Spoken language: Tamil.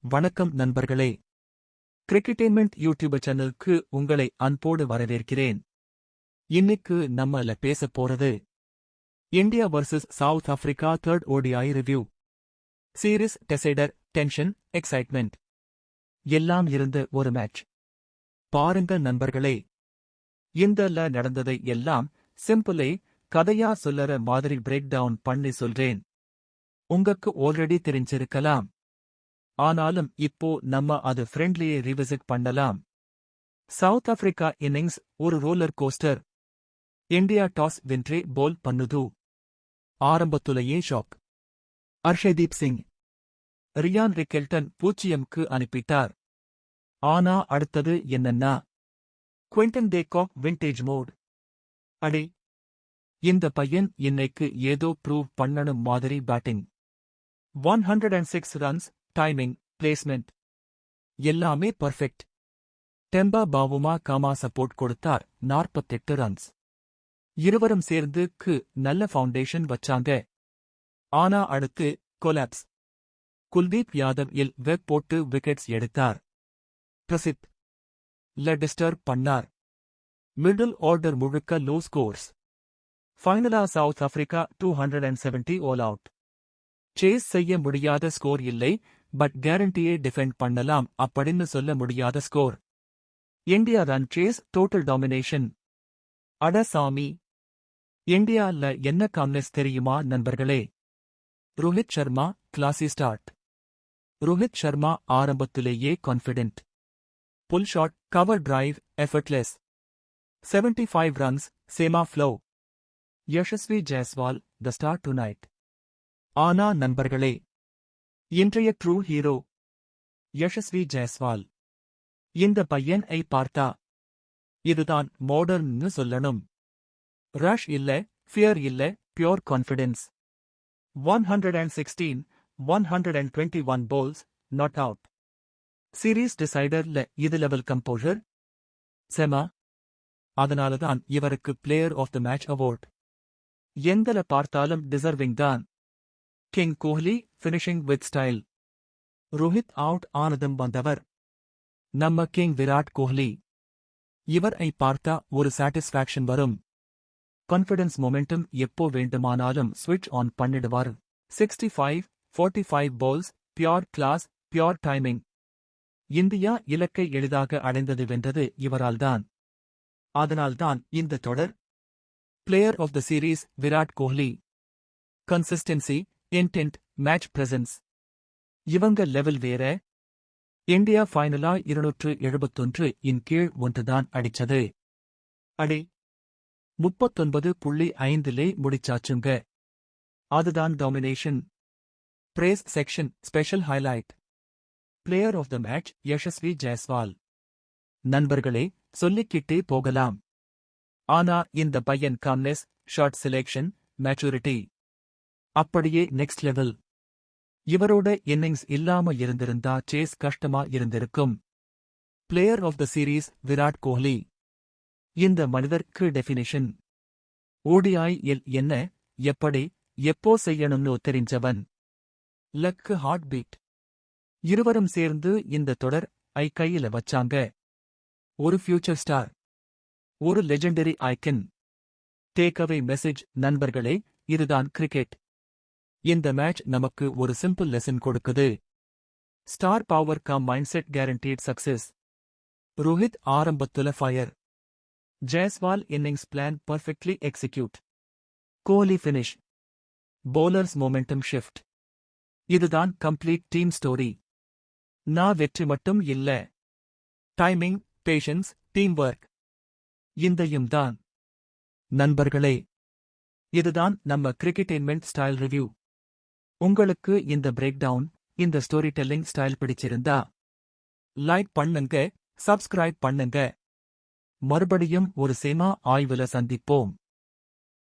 வணக்கம் நண்பர்களே. கிரிக்கெட்டேன்மெண்ட் யூடியூப் சேனலுக்கு உங்களை அன்போடு வரவேற்கிறேன். இன்னைக்கு நம்மள பேசப் போறது India vs South Africa third ODI review. Series decider, tension, excitement எல்லாம் இருந்த ஒரு மேட்ச். பாருங்க நண்பர்களே, இந்தல நடந்ததை எல்லாம் சிம்பிளே கதையா சொல்லற மாதிரி பிரேக் டவுன் பண்ணி சொல்றேன். உங்களுக்கு ஆல்ரெடி தெரிஞ்சிருக்கலாம். ஆனாலும் இப்போ நம்ம அது ஃப்ரெண்ட்லியே ரிவிசிட் பண்ணலாம். சவுத் ஆப்பிரிக்கா இன்னிங்ஸ் ஒரு ரோலர் கோஸ்டர். இந்தியா டாஸ் வென்றே போல் பண்ணுது. ஆரம்பத்துலயே shock. Arshdeep Singh, Ryan Rickelton 0க்கு அனுப்பிட்டார். ஆனா அடுத்தது என்னன்னா, Quinton de Kock vintage mode. அடே, இந்த பையன் இன்னைக்கு ஏதோ ப்ரூவ் பண்ணணும் மாதிரி பேட்டிங். 106 ரன்ஸ், டைமிங், பிளேஸ்மெண்ட் எல்லாமே பர்ஃபெக்ட். டெம்பா பாவுமா காமா சப்போர்ட் கொடுத்தார். 48 ரன்ஸ். இருவரும் சேர்ந்து நல்ல ஃபவுண்டேஷன் வச்சாங்க. ஆனா அடுத்து கொலாப்ஸ். குல்தீப் யாதவ் வெப் போட்டு விக்கெட்ஸ் எடுத்தார். பிரசித் டிஸ்டர்ப் பண்ணார். மிடில் ஆர்டர் முழுக்க லோ ஸ்கோர்ஸ். ஃபைனலா south Africa 270 all out. Chase செய்ய முடியாத ஸ்கோர் இல்லை, பட் கேரண்டியே டிஃபெண்ட் பண்ணலாம் அப்படின்னு சொல்ல முடியாத score. India run chase, total domination. அட சாமி, இந்தியால என்ன காம்னஸ் தெரியுமா நண்பர்களே? Rohit Sharma classy start. ரோஹித் சர்மா ஆரம்பத்திலேயே confident. Pull shot, cover drive, effortless. 75 runs, சேமா flow. Yashasvi Jaiswal the star tonight. ஆனா நண்பர்களே, இன்றைய ட்ரூ ஹீரோ யஷஸ்வி ஜெய்ஸ்வால். இந்த பையனை பார்த்தா இதுதான் மாடர்ன்னு சொல்லணும். ரஷ் இல்ல, ஃபியர் இல்ல, pure confidence. 116, 121 balls, not out. Series டிசைடர்ல இது லெவல் கம்போஷர் செமா. அதனாலதான் இவருக்கு player of the match award. எந்தல பார்த்தாலும் டிசர்விங் தான். King Kohli finishing with style. Rohit out ஆனதும் வந்தவர் நம்ம கிங் விராட் கோஹ்லி. இவரை பார்த்தா ஒரு சாட்டிஸ்ஃபேக்ஷன் வரும். கான்ஃபிடன்ஸ் மொமெண்டம் எப்போ வேண்டுமானாலும் ஸ்விட்ச் ஆன் பண்ணிடுவார். 65, 45 balls, pure class, pure timing. India இலக்கை எளிதாக அடைந்தது வென்றது இவரால்தான். அதனால்தான் இந்த தொடர் player of the series Virat Kohli. Consistency, intent, match presence இவங்க லெவல் வேற. இந்தியா ஃபைனலா 271 இன் கீழ் 1 அடிச்சது. அடே, 39.5லே முடிச்சாச்சுங்க. அதுதான் domination. Brace section special highlight. Player of the match Yashasvi Jaiswal. நண்பர்களே, சொல்லிக்கிட்டே போகலாம். ஆனா இந்த பையன் காம்னஸ், ஷாட் செலெக்ஷன், மேச்சூரிட்டி அப்படியே நெக்ஸ்ட் லெவல். இவரோட இன்னிங்ஸ் இல்லாம இருந்திருந்தா சேஸ் கஷ்டமா இருந்திருக்கும். Player of the series Virat Kohli. இந்த மனிதருக்கு டெஃபினிஷன். ODI என்ன, எப்படி, எப்போ செய்யணும்னு தெரிஞ்சவன். Luck heart beat. இருவரும் சேர்ந்து இந்த தொடர் கையில வச்சாங்க. ஒரு ஃபியூச்சர் ஸ்டார், ஒரு legendary icon. Take away message நண்பர்களே, இதுதான் கிரிக்கெட். இந்த மேட்ச் நமக்கு ஒரு சிம்பிள் லெசன் கொடுக்குது. Star power cum mind set guaranteed success. Rohit ஆரம்பத்துல fire. Jaiswal innings plan perfectly execute. Kohli finish. Bowlers momentum shift. இதுதான் கம்ப்ளீட் டீம் ஸ்டோரி. நான் வெற்றி மட்டும் இல்ல, டைமிங், பேஷன்ஸ், டீம் ஒர்க் இந்தையும் தான். நண்பர்களே, இதுதான் நம்ம கிரிக்கெட்டேன்மெண்ட் ஸ்டைல் ரிவ்யூ. உங்களுக்கு இந்த பிரேக் டவுன், இந்த ஸ்டோரி டெல்லிங் ஸ்டைல் பிடிச்சிருந்தா லைக் பண்ணுங்க, சப்ஸ்கிரைப் பண்ணுங்க. மறுபடியும் ஒரு சேமா ஆய்வுல சந்திப்போம்.